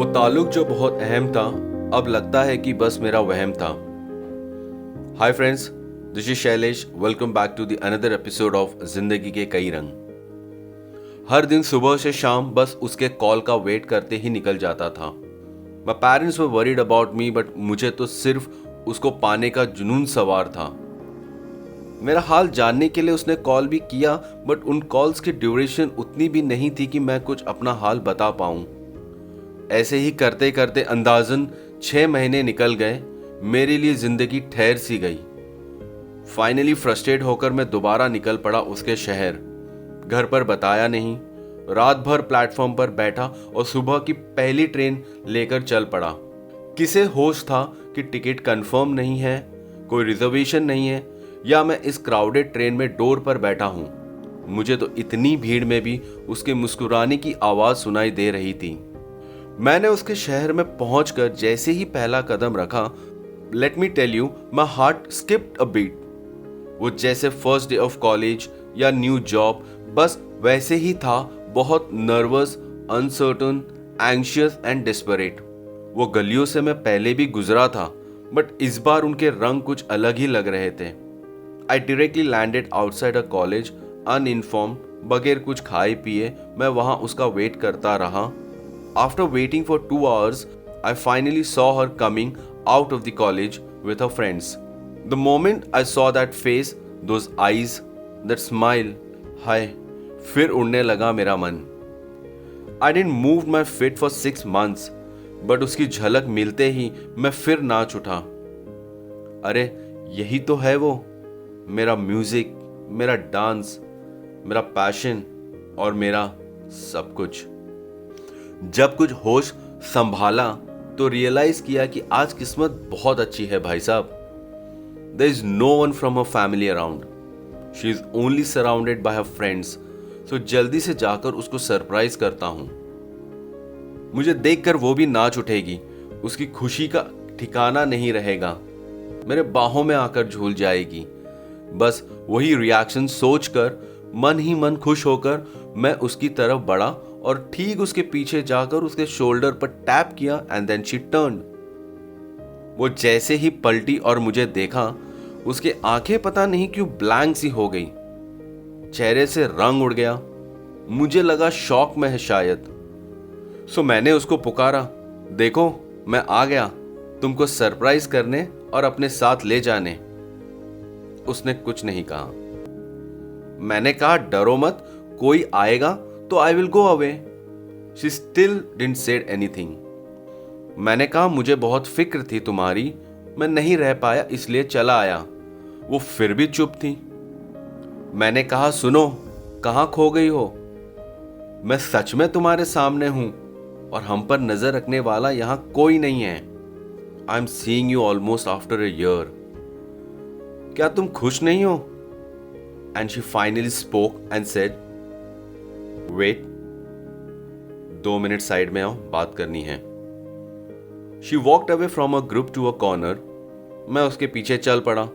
वो ताल्लुक जो बहुत अहम था, अब लगता है कि बस मेरा वहम था। Hi friends, this is Shailesh. Welcome back to the another episode of जिंदगी के कई रंग। हर दिन सुबह से शाम बस उसके कॉल का वेट करते ही निकल जाता था। My parents were worried about me, but मुझे तो सिर्फ उसको पाने का जुनून सवार था। मेरा हाल जानने के लिए उसने कॉल भी किया, बट उन कॉल्स की ड्यूरेशन उतनी भी नहीं थी कि मैं कुछ अपना हाल बता पाऊं। ऐसे ही करते करते अंदाजन 6 महीने निकल गए। मेरे लिए जिंदगी ठहर सी गई। फाइनली फ्रस्ट्रेट होकर मैं दोबारा निकल पड़ा उसके शहर। घर पर बताया नहीं, रात भर प्लेटफॉर्म पर बैठा और सुबह की पहली ट्रेन लेकर चल पड़ा। किसे होश था कि टिकट कंफर्म नहीं है, कोई रिजर्वेशन नहीं है, या मैं इस क्राउडेड ट्रेन में डोर पर बैठा हूं। मुझे तो इतनी भीड़ में भी उसके मुस्कुराने की आवाज सुनाई दे रही थी। मैंने उसके शहर में पहुंचकर जैसे ही पहला कदम रखा, let me tell you, my heart skipped a beat. वो जैसे फर्स्ट डे ऑफ कॉलेज या न्यू जॉब, बस वैसे ही था। बहुत nervous, uncertain, anxious and desperate. वो गलियों से मैं पहले भी गुजरा था, बट इस बार उनके रंग कुछ अलग ही लग रहे थे। I directly landed outside a college uninformed, बगैर कुछ खाए पिए मैं वहां उसका वेट करता रहा। After waiting for 2 hours, I finally saw her coming out of the college with her friends. The moment I saw that face, those eyes, that smile, हाय, फिर उड़ने लगा मेरा मन। I didn't move my feet for 6 months, but उसकी झलक मिलते ही मैं फिर नाच उठा। अरे यही तो है वो, मेरा म्यूजिक, मेरा डांस, मेरा पैशन और मेरा सब कुछ। जब कुछ होश संभाला तो रियलाइज किया कि आज किस्मत बहुत अच्छी है भाई साहब। There is no one from her family around, she is only surrounded by her friends. So जल्दी से जाकर उसको सरप्राइज करता हूं। मुझे देखकर वो भी नाच उठेगी, उसकी खुशी का ठिकाना नहीं रहेगा, मेरे बाहों में आकर झूल जाएगी। बस वही रिएक्शन सोचकर मन ही मन खुश होकर मैं उसकी तरफ बढ़ा और ठीक उसके पीछे जाकर उसके शोल्डर पर टैप किया एंड देन शी टर्न्ड। वो जैसे ही पलटी और मुझे देखा, उसकी आंखें पता नहीं क्यों ब्लैंक सी हो गई, चेहरे से रंग उड़ गया। मुझे लगा शॉक में है शायद। सो मैंने उसको पुकारा, देखो मैं आ गया तुमको सरप्राइज करने और अपने साथ ले जाने। उसने कुछ नहीं कहा। मैंने कहा डरो मत, कोई आएगा तो I will go away. She still didn't said anything. मैंने कहा मुझे बहुत फिक्र थी तुम्हारी, मैं नहीं रह पाया इसलिए चला आया। वो फिर भी चुप थी। मैंने कहा सुनो, कहां खो गई हो? मैं सच में तुम्हारे सामने हूं और हम पर नजर रखने वाला यहां कोई नहीं है। I am seeing you almost after a year. क्या तुम खुश नहीं हो? And she finally spoke and said, wait, 2 minute side में आओ, बात करनी है। She walked away from a group to a corner. मैं उसके पीछे चल पड़ा।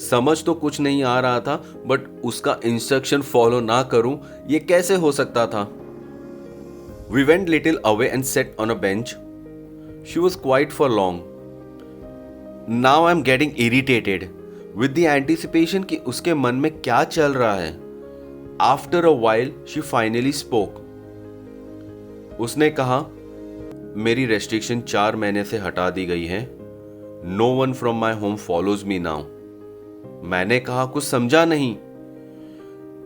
समझ तो कुछ नहीं आ रहा था, बट उसका इंस्ट्रक्शन फॉलो ना करूं ये कैसे हो सकता था। We went little away and sat on a bench. She was quiet for long. Now I am getting irritated with the anticipation कि उसके मन में क्या चल रहा है। After a while she finally spoke. उसने कहा, मेरी रेस्ट्रिक्शन 4 महीने से हटा दी गई है। No one from my home follows me now. मैंने कहा कुछ समझा नहीं।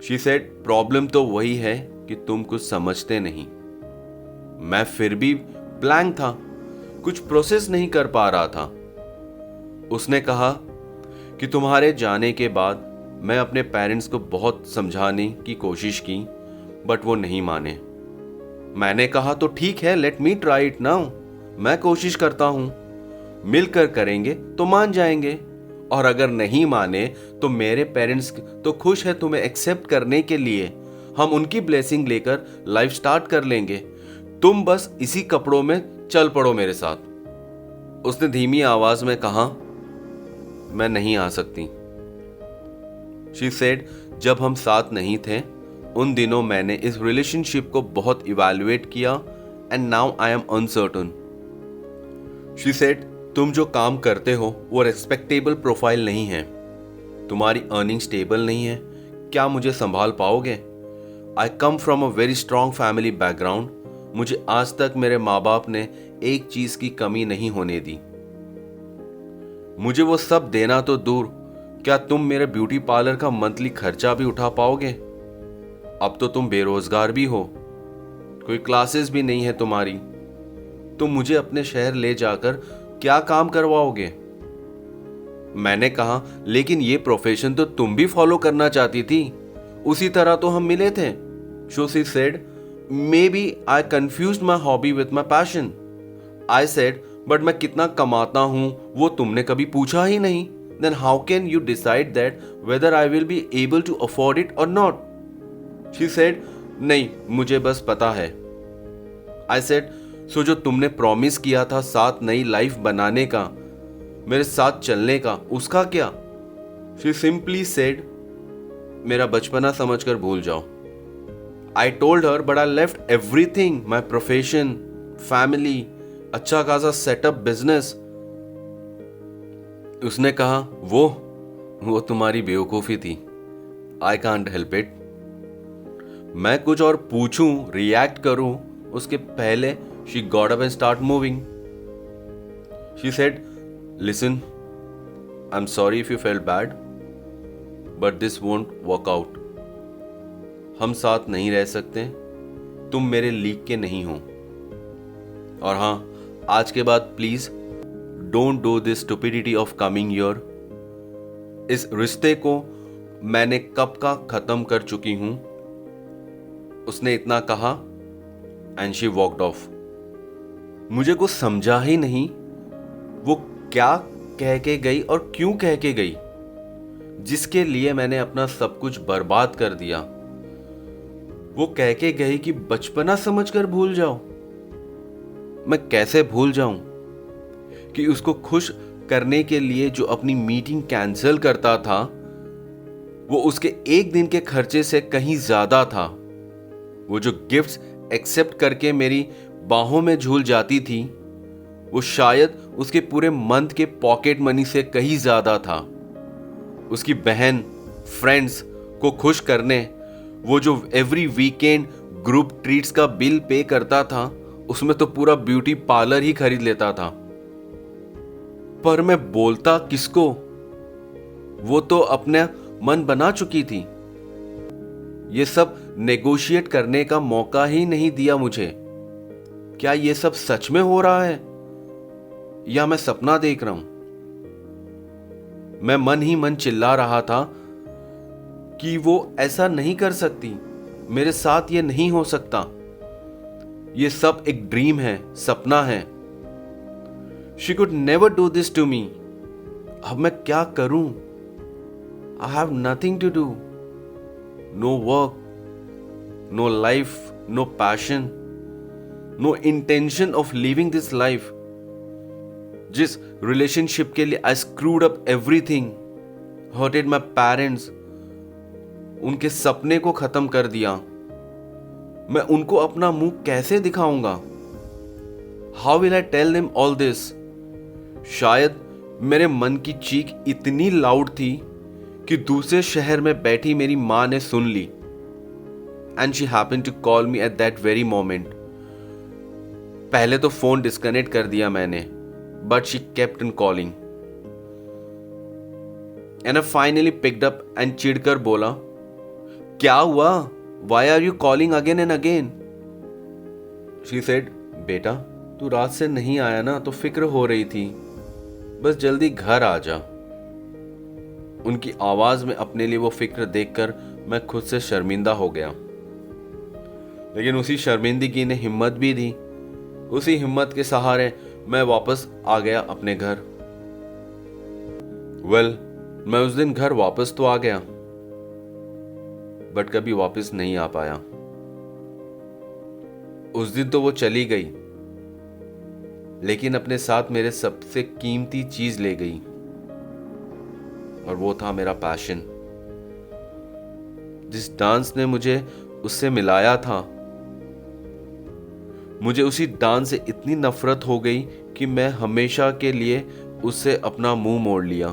शी सेड, प्रॉब्लम तो वही है कि तुम कुछ समझते नहीं। मैं फिर भी ब्लैंक था, कुछ प्रोसेस नहीं कर पा रहा था। उसने कहा कि तुम्हारे जाने के बाद मैं अपने पेरेंट्स को बहुत समझाने की कोशिश की, बट वो नहीं माने। मैंने कहा तो ठीक है, let me try it now. मैं कोशिश करता हूं, मिलकर करेंगे तो मान जाएंगे, और अगर नहीं माने तो मेरे पेरेंट्स तो खुश है तुम्हें एक्सेप्ट करने के लिए। हम उनकी ब्लेसिंग लेकर लाइफ स्टार्ट कर लेंगे। तुम बस इसी कपड़ों में चल पड़ो मेरे साथ। उसने धीमी आवाज में कहा, मैं नहीं आ सकती। शी सेड, जब हम साथ नहीं थे उन दिनों मैंने इस रिलेशनशिप को बहुत इवैल्यूएट किया and now I am uncertain. She said, तुम जो काम करते हो वो रेस्पेक्टेबल प्रोफाइल नहीं है, तुम्हारी अर्निंग स्टेबल नहीं है, क्या मुझे संभाल पाओगे? I come from a very strong family background, मुझे आज तक मेरे माँ बाप ने एक चीज की कमी नहीं होने दी। मुझे वो सब देना तो दूर, क्या तुम मेरे ब्यूटी पार्लर का मंथली खर्चा भी उठा पाओगे? अब तो तुम बेरोजगार भी हो, कोई क्लासेस भी नहीं है तुम्हारी, तुम मुझे अपने शहर ले जाकर क्या काम करवाओगे? मैंने कहा, लेकिन ये प्रोफेशन तो तुम भी फॉलो करना चाहती थी, उसी तरह तो हम मिले थे। So she said, maybe I confused my hobby with my passion. I said, but मैं कितना कमाता हूं वो तुमने कभी पूछा ही नहीं। Then how can you decide that whether I will be able to afford it or not? She said, नहीं, मुझे बस पता है। I said, so जो तुमने प्रॉमिस किया था साथ नई लाइफ बनाने का, मेरे साथ चलने का, उसका क्या? She simply said, मेरा बचपना समझकर भूल जाओ। I told her, but I left everything, my profession, family, अच्छा खासा सेटअप, बिजनेस। उसने कहा, वो तुम्हारी बेवकूफ़ी थी। I can't help it. मैं कुछ और पूछूं, रिएक्ट करूं, उसके पहले she got up and start moving. She said, listen, I'm sorry if you felt bad, but this won't work out. हम साथ नहीं रह सकते, तुम मेरे लीग के नहीं हो। और हाँ, आज के बाद please don't do this stupidity of coming your. इस रिश्ते को मैंने कब का खत्म कर चुकी हूं। उसने इतना कहा एंड शी वॉकड ऑफ। मुझे कुछ समझा ही नहीं वो क्या कह के गई और क्यों कह के गई, जिसके लिए मैंने अपना सब कुछ बर्बाद कर दिया। वो कह के गई कि बचपना समझकर भूल जाओ। मैं कैसे भूल जाऊं कि उसको खुश करने के लिए जो अपनी मीटिंग कैंसिल करता था वो उसके एक दिन के खर्चे से कहीं ज्यादा था। वो जो गिफ्ट्स एक्सेप्ट करके मेरी बाहों में झूल जाती थी वो शायद उसके पूरे मंथ के पॉकेट मनी से कहीं ज्यादा था। उसकी बहन, फ्रेंड्स को खुश करने वो जो एवरी वीकेंड ग्रुप ट्रीट्स का बिल पे करता था उसमें तो पूरा ब्यूटी पार्लर ही खरीद लेता था। पर मैं बोलता किसको? वो तो अपने मन बना चुकी थी। ये सब नेगोशिएट करने का मौका ही नहीं दिया मुझे। क्या ये सब सच में हो रहा है या मैं सपना देख रहा हूं? मैं मन ही मन चिल्ला रहा था कि वो ऐसा नहीं कर सकती, मेरे साथ ये नहीं हो सकता, ये सब एक ड्रीम है, सपना है। She could never do this to me. अब मैं क्या करूं? I have nothing to do. No work, no life, no passion, no intention of living this life. जिस रिलेशनशिप के लिए I screwed up everything, hurted my parents, उनके सपने को खत्म कर दिया, मैं उनको अपना मुंह कैसे दिखाऊंगा? How will I tell them all this? शायद मेरे मन की चीख इतनी लाउड थी कि दूसरे शहर में बैठी मेरी मां ने सुन ली। And she happened to call me at that very moment. पहले तो फोन डिस्कनेक्ट कर दिया मैंने, but she kept on calling. And I finally picked up and चिढ़कर बोला, क्या हुआ? Why are you calling again and again? She said, बेटा तू रात से नहीं आया ना तो फिक्र हो रही थी, बस जल्दी घर आ जा। उनकी आवाज में अपने लिए वो फिक्र देखकर मैं खुद से शर्मिंदा हो गया, लेकिन उसी शर्मिंदगी ने हिम्मत भी दी। उसी हिम्मत के सहारे मैं वापस आ गया अपने घर। मैं उस दिन घर वापस तो आ गया, बट कभी वापस नहीं आ पाया। उस दिन तो वो चली गई, लेकिन अपने साथ मेरे सबसे कीमती चीज ले गई, और वो था मेरा पैशन। जिस डांस ने मुझे उससे मिलाया था, मुझे उसी डांस से इतनी नफरत हो गई कि मैं हमेशा के लिए उससे अपना मुंह मोड़ लिया।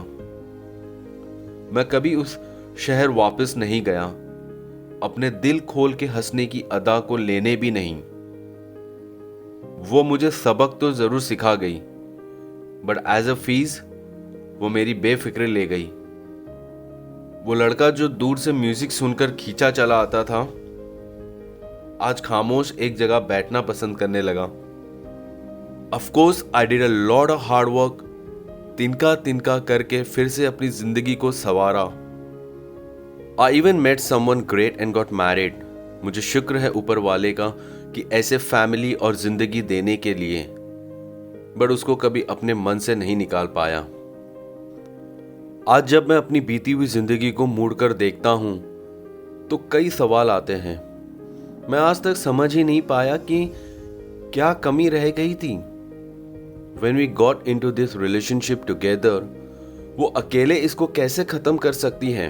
मैं कभी उस शहर वापस नहीं गया, अपने दिल खोल के हंसने की अदा को लेने भी नहीं। वो मुझे सबक तो जरूर सिखा गई, बट एज अ फीस वो मेरी बेफिक्र ले गई। वो लड़का जो दूर से म्यूजिक सुनकर खींचा चला आता था, आज खामोश एक जगह बैठना पसंद करने लगा। Of course I did a lot of hard work, तिनका तिनका करके फिर से अपनी जिंदगी को संवारा। I even met someone great and got married. मुझे शुक्र है ऊपर वाले का कि ऐसे फैमिली और जिंदगी देने के लिए, बट उसको कभी अपने मन से नहीं निकाल पाया। आज जब मैं अपनी बीती हुई जिंदगी को मुड़कर देखता हूं तो कई सवाल आते हैं। मैं आज तक समझ ही नहीं पाया कि क्या कमी रह गई थी। When we got into this relationship together, वो अकेले इसको कैसे खत्म कर सकती हैं?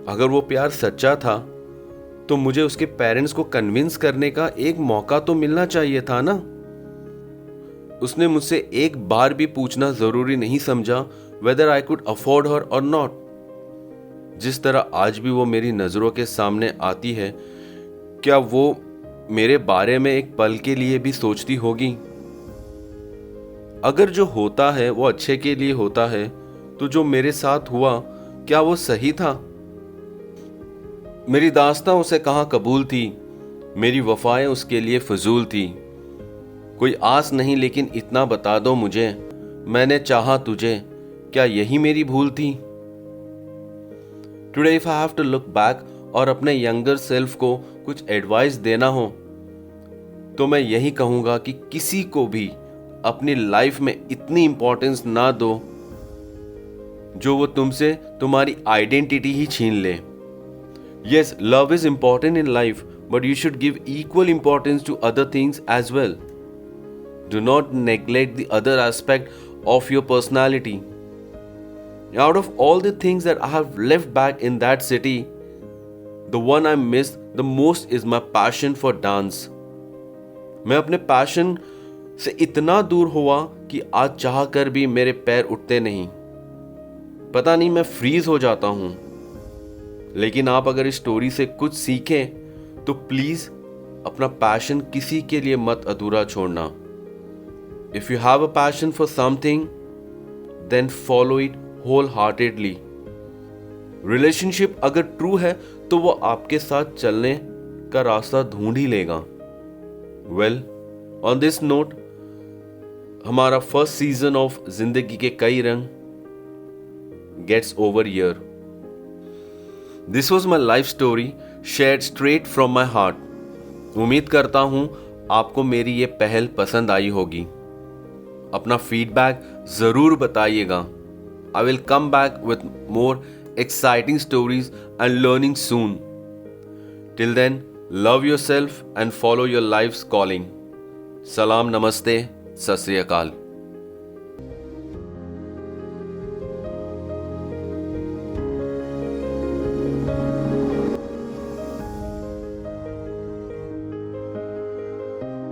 अगर वो प्यार सच्चा था तो मुझे उसके पेरेंट्स को कन्विंस करने का एक मौका तो मिलना चाहिए था ना। उसने मुझसे एक बार भी पूछना जरूरी नहीं समझा whether I could afford her or not। जिस तरह आज भी वो मेरी नजरों के सामने आती है, क्या वो मेरे बारे में एक पल के लिए भी सोचती होगी? अगर जो होता है वो अच्छे के लिए होता है, तो जो मेरे साथ हुआ क्या वो सही था? मेरी दास्तां उसे कहाँ कबूल थी, मेरी वफाएं उसके लिए फजूल थी। कोई आस नहीं, लेकिन इतना बता दो मुझे, मैंने चाहा तुझे, क्या यही मेरी भूल थी? Today if I have to look back और अपने यंगर सेल्फ को कुछ एडवाइस देना हो तो मैं यही कहूंगा कि किसी को भी अपनी लाइफ में इतनी इंपॉर्टेंस ना दो जो वो तुमसे तुम्हारी आइडेंटिटी ही छीन ले। Yes, love is important in life, but you should give equal importance to other things as well. Do not neglect the other aspect of your personality. Out of all the things that I have left back in that city, the one I miss the most is my passion for dance. मैं अपने passion से इतना दूर हुआ कि आज चाह कर भी मेरे पैर उठते नहीं। पता नहीं, मैं फ्रीज हो जाता हूं। लेकिन आप अगर इस स्टोरी से कुछ सीखें तो प्लीज अपना पैशन किसी के लिए मत अधूरा छोड़ना। If you have a passion for something, then follow it wholeheartedly. Relationship अगर ट्रू है तो वो आपके साथ चलने का रास्ता ढूंढ ही लेगा। वेल, ऑन दिस नोट, हमारा फर्स्ट सीजन ऑफ जिंदगी के कई रंग gets over here. This was my life story shared straight from my heart. उम्मीद करता हूं आपको मेरी ये पहल पसंद आई होगी। अपना फीडबैक जरूर बताइएगा। I will come back with more exciting stories and learning soon. Till then, love yourself and follow your life's calling. Salam, namaste, sat sri akal.